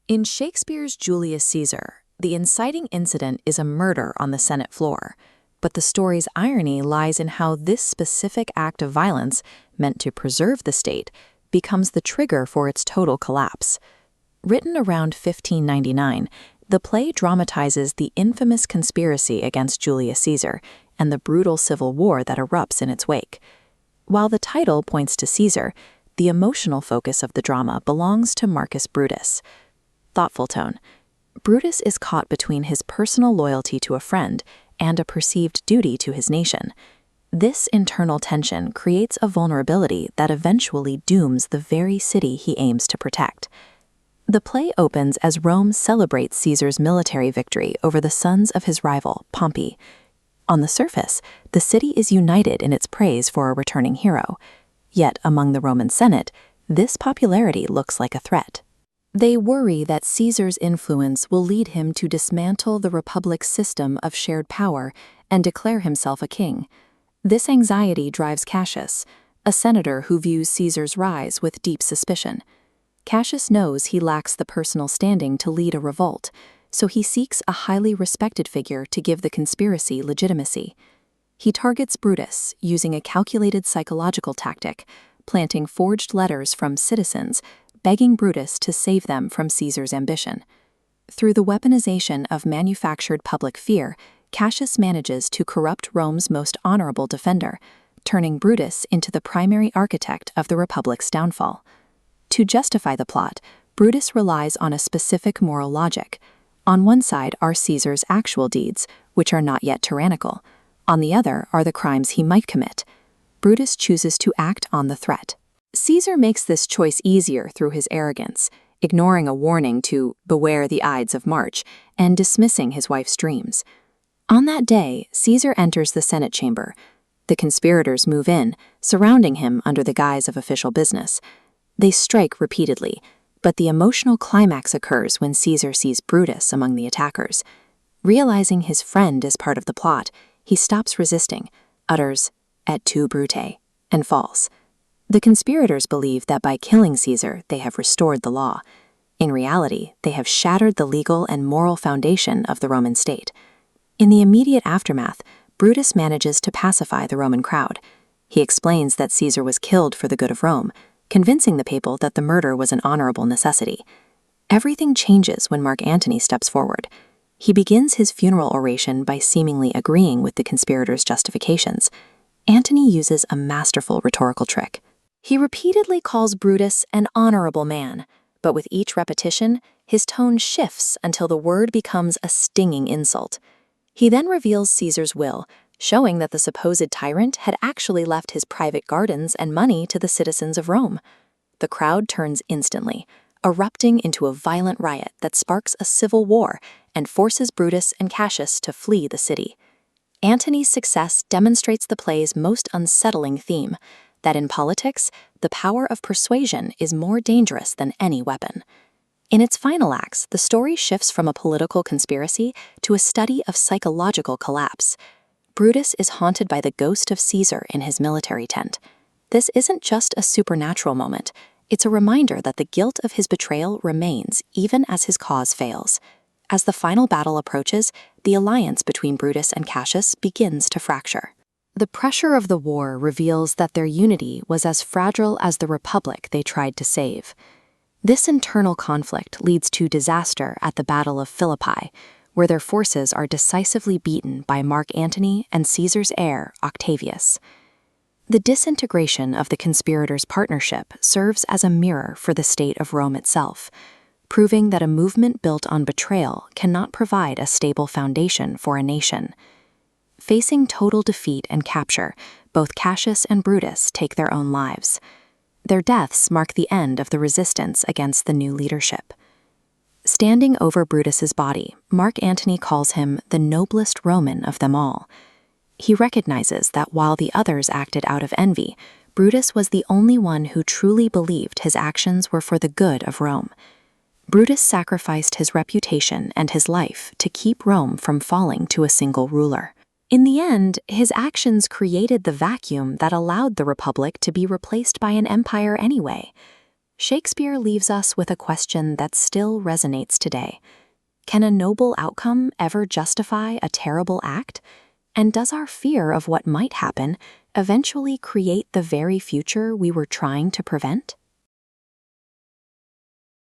In Shakespeare's Julius Caesar, the inciting incident is a murder on the Senate floor, but the story's irony lies in how this specific act of violence, meant to preserve the state, becomes the trigger for its total collapse. Written around 1599, the play dramatizes the infamous conspiracy against Julius Caesar and the brutal civil war that erupts in its wake. While the title points to Caesar, the emotional focus of the drama belongs to Marcus Brutus. Thoughtful tone. Brutus is caught between his personal loyalty to a friend and a perceived duty to his nation. This internal tension creates a vulnerability that eventually dooms the very city he aims to protect. The play opens as Rome celebrates Caesar's military victory over the sons of his rival, Pompey. On the surface, the city is united in its praise for a returning hero. Yet among the Roman Senate, this popularity looks like a threat. They worry that Caesar's influence will lead him to dismantle the Republic's system of shared power and declare himself a king. This anxiety drives Cassius, a senator who views Caesar's rise with deep suspicion. Cassius knows he lacks the personal standing to lead a revolt, so he seeks a highly respected figure to give the conspiracy legitimacy. He targets Brutus using a calculated psychological tactic, planting forged letters from citizens, begging Brutus to save them from Caesar's ambition. Through the weaponization of manufactured public fear, Cassius manages to corrupt Rome's most honorable defender, turning Brutus into the primary architect of the Republic's downfall. To justify the plot, Brutus relies on a specific moral logic. On one side are Caesar's actual deeds, which are not yet tyrannical. On the other are the crimes he might commit. Brutus chooses to act on the threat. Caesar makes this choice easier through his arrogance, ignoring a warning to beware the Ides of March and dismissing his wife's dreams. On that day, Caesar enters the Senate chamber. The conspirators move in, surrounding him under the guise of official business. They strike repeatedly, but the emotional climax occurs when Caesar sees Brutus among the attackers. Realizing his friend is part of the plot, he stops resisting, utters, "Et tu, Brute," and falls. The conspirators believe that by killing Caesar, they have restored the law. In reality, they have shattered the legal and moral foundation of the Roman state. In the immediate aftermath, Brutus manages to pacify the Roman crowd. He explains that Caesar was killed for the good of Rome, convincing the people that the murder was an honorable necessity. Everything changes when Mark Antony steps forward. He begins his funeral oration by seemingly agreeing with the conspirators' justifications. Antony uses a masterful rhetorical trick. He repeatedly calls Brutus an honorable man, but with each repetition, his tone shifts until the word becomes a stinging insult. He then reveals Caesar's will, showing that the supposed tyrant had actually left his private gardens and money to the citizens of Rome. The crowd turns instantly, erupting into a violent riot that sparks a civil war and forces Brutus and Cassius to flee the city. Antony's success demonstrates the play's most unsettling theme, that in politics, the power of persuasion is more dangerous than any weapon. In its final acts, the story shifts from a political conspiracy to a study of psychological collapse. Brutus is haunted by the ghost of Caesar in his military tent. This isn't just a supernatural moment, it's a reminder that the guilt of his betrayal remains even as his cause fails. As the final battle approaches, the alliance between Brutus and Cassius begins to fracture. The pressure of the war reveals that their unity was as fragile as the republic they tried to save. This internal conflict leads to disaster at the Battle of Philippi, where their forces are decisively beaten by Mark Antony and Caesar's heir, Octavius. The disintegration of the conspirators' partnership serves as a mirror for the state of Rome itself, proving that a movement built on betrayal cannot provide a stable foundation for a nation. Facing total defeat and capture, both Cassius and Brutus take their own lives. Their deaths mark the end of the resistance against the new leadership. Standing over Brutus's body, Mark Antony calls him the noblest Roman of them all. He recognizes that while the others acted out of envy, Brutus was the only one who truly believed his actions were for the good of Rome. Brutus sacrificed his reputation and his life to keep Rome from falling to a single ruler. In the end, his actions created the vacuum that allowed the Republic to be replaced by an empire anyway. Shakespeare leaves us with a question that still resonates today. Can a noble outcome ever justify a terrible act? And does our fear of what might happen eventually create the very future we were trying to prevent?